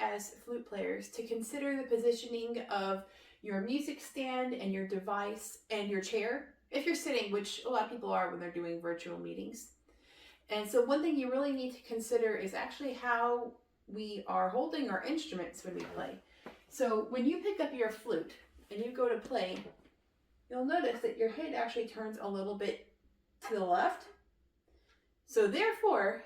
as flute players to consider the positioning of your music stand and your device and your chair, if you're sitting, which a lot of people are when they're doing virtual meetings. And so one thing you really need to consider is actually how we are holding our instruments when we play. So when you pick up your flute and you go to play, you'll notice that your head actually turns a little bit to the left. So therefore,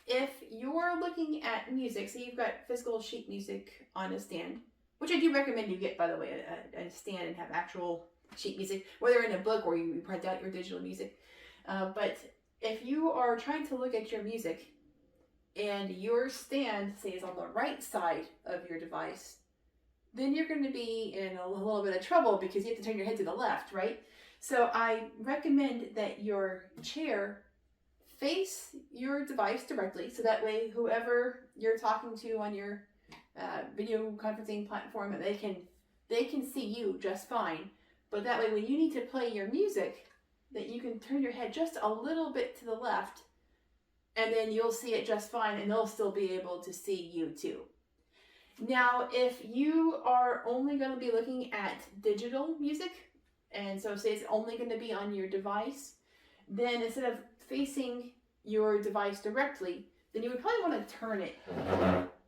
if you're looking at music, so you've got physical sheet music on a stand, which I do recommend you get, by the way, a stand and have actual sheet music, whether in a book or you print out your digital music. But if you are trying to look at your music and your stand, say, is on the right side of your device, then you're going to be in a little bit of trouble because you have to turn your head to the left, right? So I recommend that your chair face your device directly, so that way whoever you're talking to on your video conferencing platform, they can see you just fine. But that way when you need to play your music, that you can turn your head just a little bit to the left, and then you'll see it just fine, and they'll still be able to see you too. Now, if you are only going to be looking at digital music, and so say it's only going to be on your device, then instead of facing your device directly, then you would probably want to turn it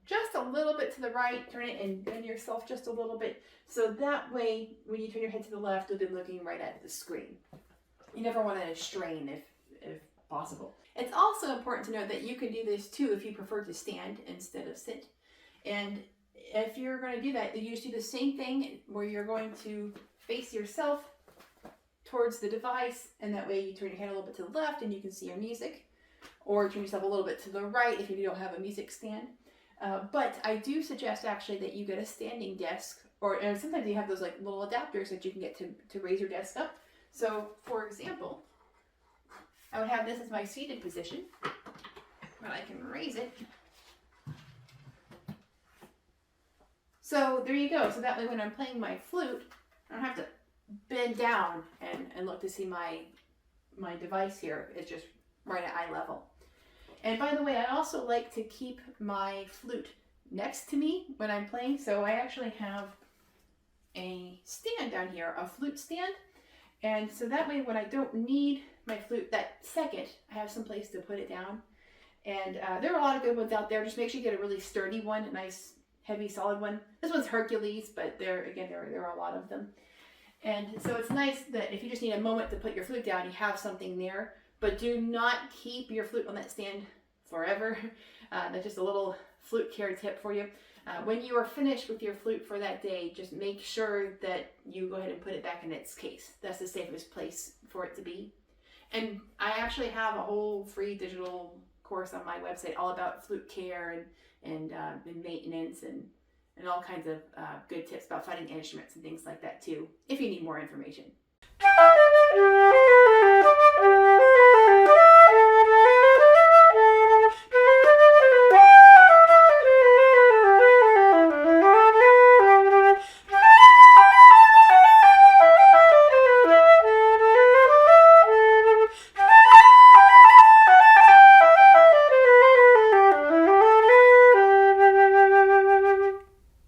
just a little bit to the right, turn it and bend yourself just a little bit, so that way when you turn your head to the left, you'll be looking right at the screen. You never want to strain if possible. It's also important to note that you can do this too if you prefer to stand instead of sit. And if you're going to do that, you just do the same thing where you're going to face yourself towards the device, and that way you turn your head a little bit to the left and you can see your music, or turn yourself a little bit to the right if you don't have a music stand. But I do suggest actually that you get a standing desk, and sometimes you have those like little adapters that you can get to raise your desk up. So for example, I would have this as my seated position, but I can raise it. So there you go. So that way when I'm playing my flute, I don't have to bend down and look to see my device here. It's just right at eye level. And by the way, I also like to keep my flute next to me when I'm playing. So I actually have a stand down here, a flute stand. And so that way when I don't need my flute that second, I have some place to put it down. And there are a lot of good ones out there. Just make sure you get a really sturdy one, a nice heavy solid one. This one's Hercules, but there are a lot of them. And so it's nice that if you just need a moment to put your flute down, you have something there. But do not keep your flute on that stand forever. That's just a little flute care tip for you. When you are finished with your flute for that day, just make sure that you go ahead and put it back in its case. That's the safest place for it to be. And I actually have a whole free digital course on my website all about flute care and maintenance and all kinds of good tips about finding instruments and things like that too, if you need more information.